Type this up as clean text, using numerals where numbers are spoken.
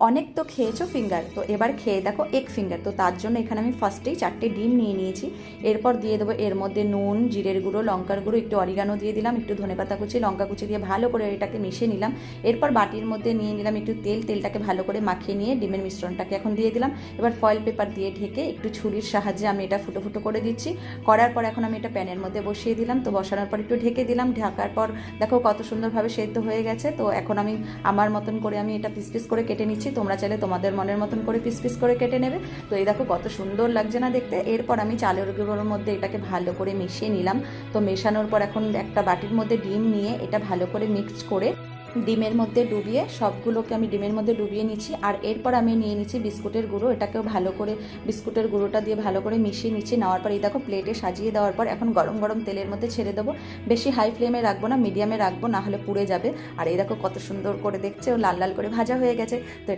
অনেক তো খেয়েছো ফিঙ্গার, তো এবার খেয়ে দেখো এগ ফিঙ্গার। তো তার জন্য এখানে আমি ফার্স্টেই 4টে ডিম নিয়ে নিয়েছি। এরপর দিয়ে দেবো এর মধ্যে নুন, জিরের গুঁড়ো, লঙ্কার গুঁড়ো, একটু অরিগানো দিয়ে দিলাম, একটু ধনেপাতা কুচি, লঙ্কা কুচি দিয়ে ভালো করে এটাকে মিশিয়ে নিলাম। এরপর বাটির মধ্যে নিয়ে নিলাম একটু তেল, তেলটাকে ভালো করে মাখিয়ে নিয়ে ডিমের মিশ্রণটাকে এখন দিয়ে দিলাম। এবার ফয়েল পেপার দিয়ে ঢেকে একটু ছুরির সাহায্যে আমি এটা ফুটো ফুটো করে দিচ্ছি। করার পর এখন আমি এটা প্যানের মধ্যে বসিয়ে দিলাম। তো বসানোর পর একটু ঢেকে দিলাম। ঢাকার পর দেখো কত সুন্দরভাবে সেদ্ধ হয়ে গেছে। তো এখন আমি আমার মতন করে আমি এটা পিস পিস করে কেটে নিচ্ছি। তোমরা চাইলে তোমাদের মনের মতন করে পিস পিস করে কেটে নেবে। তো এই দেখো কত সুন্দর লাগছে না দেখতে। এরপর আমি চালের গুঁড়োর মধ্যে এটাকে ভালো করে মিশিয়ে নিলাম। তো মেশানোর পর এখন একটা বাটির মধ্যে ডিম নিয়ে এটা ভালো করে মিক্সড করে ডিমের মধ্যে ডুবিয়ে সবগুলোকে আমি ডিমের মধ্যে ডুবিয়ে নিচ্ছি। আর এরপর আমি নিয়ে নিচ্ছি বিস্কুটের গুঁড়ো। এটাকেও ভালো করে বিস্কুটের গুঁড়োটা দিয়ে ভালো করে মিশিয়ে নিচ্ছি। নেওয়ার পর এই দেখো প্লেটে সাজিয়ে দেওয়ার পর এখন গরম গরম তেলের মধ্যে ছেড়ে দেবো। বেশি হাই ফ্লেমে রাখবো না, মিডিয়ামে রাখবো, না হলে পুড়ে যাবে। আর এই দেখো কত সুন্দর করে দেখছে ও লাল লাল করে ভাজা হয়ে গেছে। তো